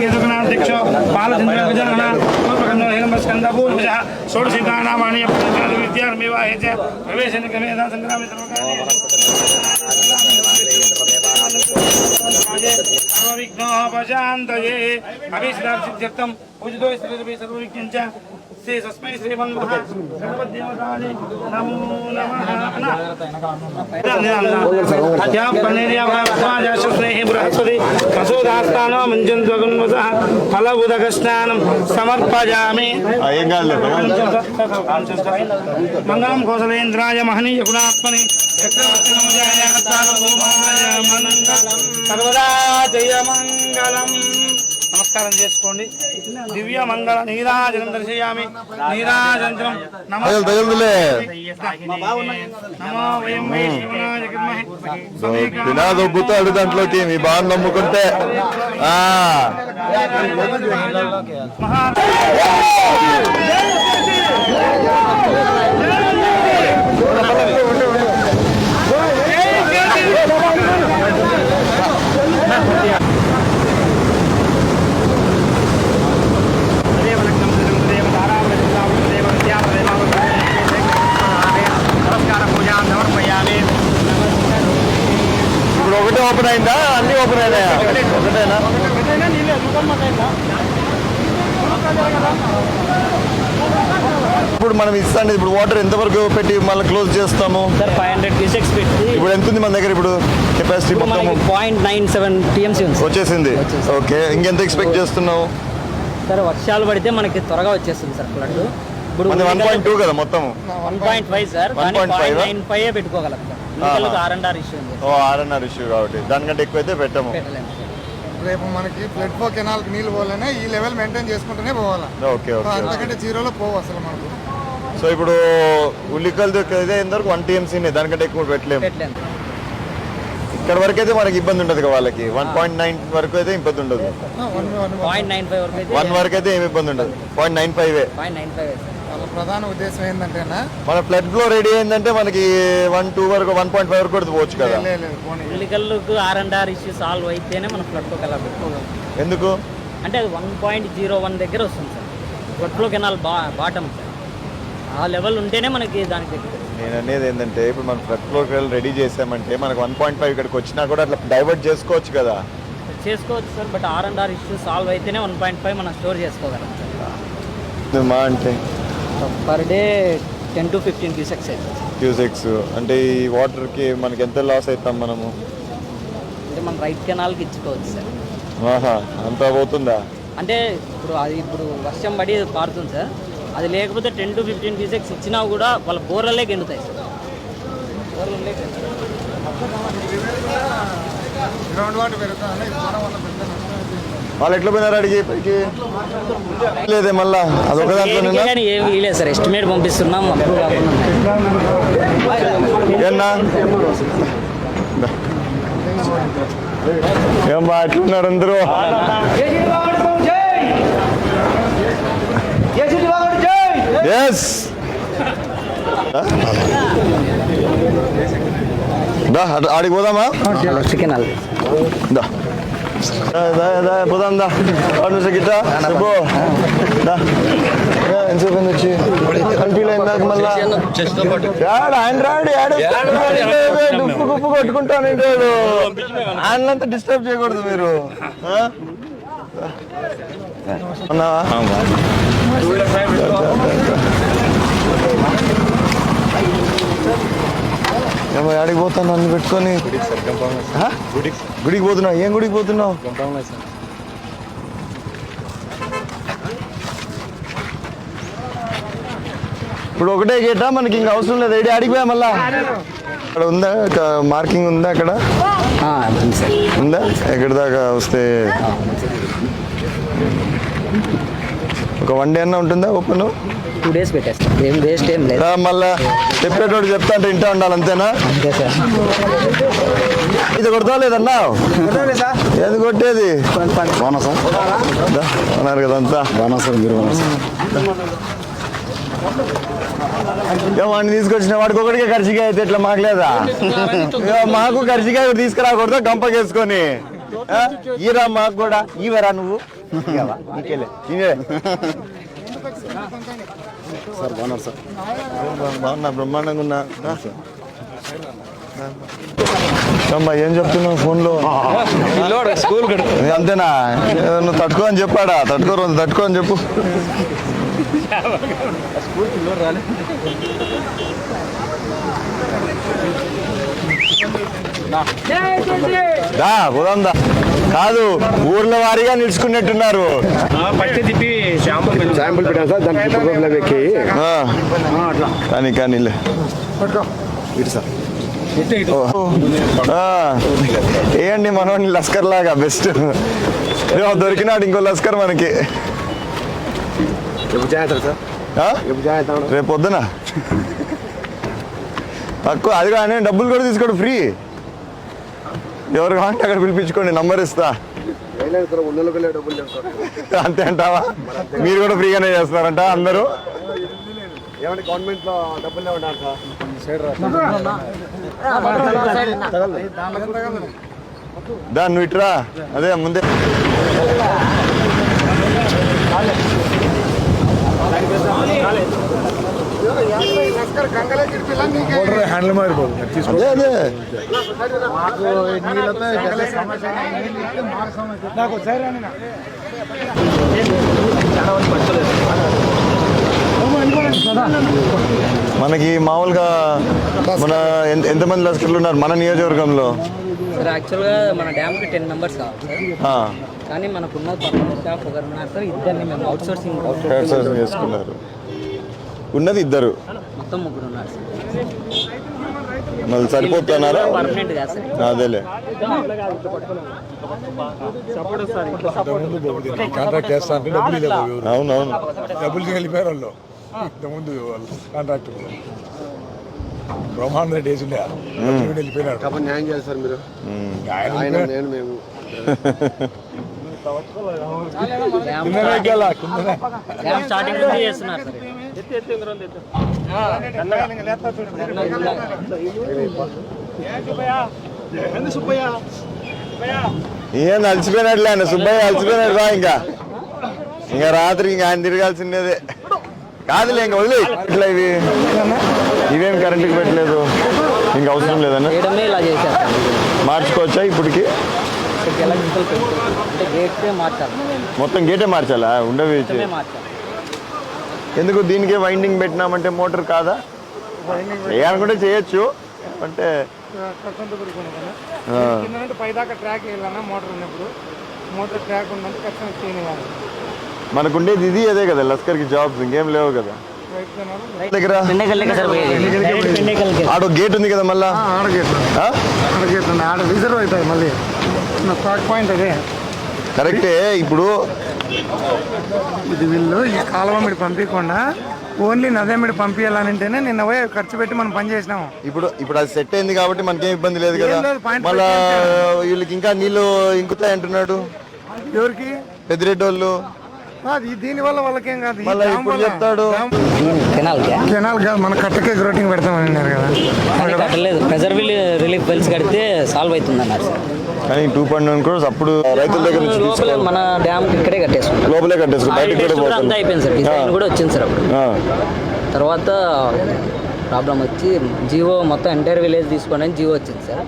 राजगुणाध्यक्ष बालचंद्र विजयगण स्कंदपूर्वज षोडशीनामानि विद्यारमेवाहे च प्रवेशनिकमेधा संग्रामे सर्वविघ्नोपशान्तये अभिष्टासिद्ध्यर्थं पूजितो श्रीरवि सर्वविघ्नञ्च श्री तस्मै श्रीमन्मः सर्वदेवताय नमो नमः अध्याप कन्नेर्या भावाजाश स्नेहि बृहस्पति वसुदास्तानो मंजन्त्वगुन्वसः फलबुदकस्नानं समर्पयामि मंगलम कौशलेन्द्राय महनीय गुणात्मने चक्रवर्ति नमोजाय सार्वभौमाय मंगलम सर्वदा जय मंगलम నమస్కారం చేసుకోండి దివ్య మంగళ నీరాజనం దర్శయామి నీరాజనం నమో తినాదొబ్బుతాడు దాంట్లోకి మీ బాగా నమ్ముకుంటే ఇప్పుడు ఒకటే ఓపెన్ అయిందా అన్ని ఓపెన్ అయినాయా ఒకటేనా ఇప్పుడు మనం ఇస్తాండి ఇప్పుడు వాటర్ ఎంతవరకు పెట్టి మళ్ళీ క్లోజ్ చేస్తాము సార్ 500 క్యూసెక్స్ పెట్టి ఇప్పుడు ఎంత ఉంది మన దగ్గర ఇప్పుడు కెపాసిటీ మొత్తం 0.97 టీఎంసీ ఉంది వచ్చేసింది ఓకే ఇంకెంత ఎక్స్పెక్ట్ చేస్తున్నావు సార్ వర్షాలు పడితే మనకి త్వరగా వచ్చేస్తుంది సార్ ఫ్లడ్ ఇప్పుడు 1.2 కదా మొత్తం 1.5 సార్ 1.95 పెట్టుకోగలం సార్ R&R ఇష్యూ ఉంది R&R ఇష్యూ కాబట్టి దానికంటే ఎక్కువైతే పెట్టము రేపు మనకి ఫ్లడ్ ఫ్లో కెనాల్ కి నీళ్ళు పోవాలనే ఈ లెవెల్ మెయింటైన్ చేసుకుంటూనే పోవాలా ఓకే ఓకే అంతకంటే జీరోలో పోవు అసలు మనకు సో ఇప్పుడు ఉల్లికల్ ఇదే ఎంతవరకు 1 టీఎంసీనే దానికంటే ఎక్కువ పెట్టలేము ఇక్కడ వరకు అయితే మనకి ఇబ్బంది ఉండదు వాళ్ళకి 1.9 వరకు అయితే ఇబ్బంది ఉండదు 1 వరకు అయితే ఏమి ఇబ్బంది ఉండదు 0.95 వాళ్ళ ప్రధాన ఉద్దేశం ఏంటంటేనా మన ఫ్లడ్ ఫ్లో రెడీ అయిందంటే మనకి 1.2 వరకు 1.5 వరకు కూడా పోవచ్చు కదా ఉల్లికల్లుకు R&R ఇష్యూ సాల్వ్ అయితేనే మనం ఫ్లడ్ ఫ్లో కెనాల్ పెట్టుకోగలం ఎందుకు అంటే అది 1.01 దగ్గర వస్తుంది sir flood flow canal bottom sir ఆ లెవెల్ ఉంటేనే మనకి దానికి నేను అనేది ఏంటంటే ఇప్పుడు మనం ఫ్లడ్ ఫ్లో రెడీ చేసామంటే మనకు 1.5 ఇక్కడికి వచ్చినా కూడా అట్లా డైవర్ట్ చేసుకోవచ్చు కదా చేసుకోవచ్చు sir but R&R issue solve అయితేనే 1.5 మనం స్టోర్ చేసుకోగలం సార్ మా అంటే పర్ డే 10 to 15 క్యూసెక్స్ అంటే ఈ వాటర్కి మనకి ఎంత లాస్ అవుతాం మనము అంటే మనం రైట్ కెనాల్కి ఇచ్చుకోవచ్చు సార్ ఆహా అంతా పోతుందా అంటే ఇప్పుడు వర్షం పడి పారుతుంది సార్ అది లేకపోతే 10 to 15 క్యూసెక్స్ ఇచ్చినా కూడా వాళ్ళ బోర్లలే ఎండుతాయి సార్ వాళ్ళు ఎట్లా పోయినారు అడిగి పైకి లేదే మళ్ళా అదొక దాంట్లో ఏమీ లేదు సార్ ఎస్టిమేట్ పంపిస్తున్నాం ఏమన్నా ఏం బా ఎట్లున్నారు అందరూ ఎస్ ఆడికి పోదామా చికెన్ పోదాం దా గిట్ట చెప్పు ఎంతసేపు వచ్చి కన్ఫ్యూజ్ అయిందాక మళ్ళా ఆయన రాడు డుప్పు గుప్పు కొట్టుకుంటానంటే ఆయనంతా డిస్టర్బ్ చేయకూడదు మీరు ఉన్నావా ఏమో ఆడికి పోతాను అన్ని పెట్టుకొని గుడికి పోతున్నావు ఏం గుడికి పోతున్నావు ఇప్పుడు ఒకటే గేటా మనకి ఇంకా అవసరం లేదు ఐడి అడిగిపోయా మళ్ళా అక్కడ ఉందా మార్కింగ్ ఉందా అక్కడ ఉందా ఎక్కడి దాకా వస్తే ఒక 1 day అన్నా ఉంటుందా ఓపెన్ 2 days పెట్టేస్తాం ఏం వేస్ట్ ఏం లేదు మళ్ళా చెప్పేటోడు చెప్తా అంటే ఇంటా ఉండాలి అంతేనా అంతే సార్ ఇది కొడతా లేదన్నా ఏది కొట్టేది అన్నారు కదా అంతా వాడిని తీసుకొచ్చిన వాడికి ఒకటికే ఖర్చుగా అయితే ఇట్లా మాకు లేదా మాకు ఖర్చుగా తీసుకురాకూడదు గంపకేసుకొని ఈరా మాకు కూడా ఈవరా నువ్వు నీకేలే సార్ బాగున్నారు సార్. బాగున్నా బ్రహ్మాండంగా ఉన్నా అమ్మా ఏం చెప్తున్నావు ఫోన్లో స్కూల్ అంతేనా నువ్వు తట్టుకో అని చెప్పాడా తట్టుకో అని చెప్పు దా పోదాందా కాదు ఊర్ల వారీగా నిలుచుకున్నట్టున్నారు పట్టి తిప్పి శాంపుల్ పెట్టాను సార్, దానికి ప్రోగ్రామ్ ఎక్కి కానీలే ఇటు సార్. ఏండి మనోని లస్కర్ లాగా బెస్ట్ దొరికినాడు ఇంకో లస్కర్ మనకి ఎప్పుడు జాయిన్ సార్? ఆ? ఎప్పుడు జాయిన్ అవుతాను? రేపు పొద్దున తక్కువ అది కానీ డబ్బులు కూడా తీసుకోండి ఫ్రీ ఎవరు కావాలంటే అక్కడ పిలిపించుకోండి నంబర్ ఇస్తా వెళ్ళలేదు సార్, ఉన్నోళ్ళకి వెళ్ళే డబ్బులు లేవు సార్. అంతే అంటావా మీరు కూడా ఫ్రీగానే చేస్తున్నారంట అందరూ ఏమంటే గవర్నమెంట్ లో డబ్బులు లేవంటారు సార్. దాన్ని నువ్వు ఇట్రా అదే ముందే హ్యాండిల్ మారిపోదు అదే అదే నాకు ఒకసారి మనకి మామూలుగా మన ఎంతమంది లస్కర్లు ఉన్నారు మన నియోజకవర్గంలో సార్ యాక్చువల్గా మన డ్యామ్కి 10 మెంబర్స్ కావాలి సార్. ఆ, కానీ మనకున్న పర్మనెంట్ స్టాఫ్ ఒకరు ఉన్నారు సార్. ఇద్దరిని మేము అవుట్ సోర్సింగ్ outsourcing చేసుకున్నారు ఉన్నది ఇద్దరు మొత్తం 3 ఉన్నారు సార్. మళ్ళీ సరిపోతున్నారా పర్మనెంట్ కాదు సార్. అదేలే కాంట్రాక్ట్ చేస్తా అంటే డబ్బులు లేవు, అవునవును డబ్బులు వెళ్ళిపోయారు వాళ్ళు ఇంతకుముందు వాళ్ళు కాంట్రాక్ట్ బ్రహ్మాండ రెడ్డి వేసి వెళ్ళిపోయినారు. కాబట్టి న్యాయం చేయాలి సార్ మీరు. ఆయన ఆయన నేను మేము డ్యామ్ స్టార్టింగ్ నుంచి చేస్తున్నారు సార్. ఏం అలసిపోయినట్లే ఆయన సుబ్బయ్య అలసిపోయినట్టు రా ఇంకా రాత్రి ఇంకా ఆయన తిరగాల్సిందేదే కాదులే ఇంకా వదిలే ఇట్లా ఇవేం కరెంటుకి పెట్టలేదు ఇంకా అవసరం లేదన్నా చేయడమే ఇలా చేశారు సార్. మార్చుకోవచ్చా ఇప్పటికి ఇక్కడికి ఎలక్ట్రికల్ పెట్టుకోవాలి అంటే గేట్సే మార్చాలి, మొత్తం గేటే మార్చాలా ఉండవి మొత్తమే మార్చాలి. ఎందుకు దీనికే వైండింగ్ పెట్టినామంటే మోటార్ కాదా చేయాలనుకుంటే చేయొచ్చు అంటే పైదాకా ట్రాక్ వెళ్ళాలన్నా మోటార్ ఉన్నప్పుడు మోటార్ ట్రాక్ ఉన్నంత ఖచ్చితంగా చేయనివ్వాలి. మనకుండేది ఇది అదే కదా లస్కర్కి జాబ్స్ ఇంకేం లేవు కదా దగ్గర ఆడో గేట్ ఉంది కదా మళ్ళా ఆడ రిజర్వ్ అవుతాయి మళ్ళీ స్టాక్ పాయింట్ అదే కరెక్టే ఇప్పుడు ఇది వీళ్ళు ఈ కాలువ మీద పంపించకుండా ఓన్లీ నదే మీద పంపించాలంటేనే నిన్న పోయి ఖర్చు పెట్టి మనం పని చేసినాము. ఇప్పుడు అది సెట్ అయింది కాబట్టి మనకేం ఇబ్బంది లేదు కదా ఏం లేదు, point మళ్ళా వీళ్ళకి ఇంకా నీళ్ళు ఇంకుతాయి అంటున్నాడు ఎవరికి పెద్దిరెడ్డి వాళ్ళు దీని వల్ల వాళ్ళకేం కాదు. మళ్ళీ ఇప్పుడు చెప్తాడు జనాలు కాదు మన కట్టకే గ్రోటింగ్ పెడతామని అన్నారు కదా. అది కట్టలేదు, ప్రెజర్ రిలీఫ్ బిల్స్ కడితే సాల్వ్ అవుతుంది అన్నారు సార్. కానీ 2.9 crores అప్పుడు రైతుల దగ్గర నుంచి లోపలే మన డ్యామ్ ఇక్కడే కట్టేసుకుంటాం. లోపలే కట్టేసుకుని బయటకు కూడా కూడా అంతా అయిపోయింది సార్. డిజైన్ కూడా వచ్చింది సార్ అప్పుడు. తర్వాత ప్రాబ్లం వచ్చి జియో మొత్తం ఎంటైర్ విలేజ్ తీసుకోండి అని జియో వచ్చింది సార్.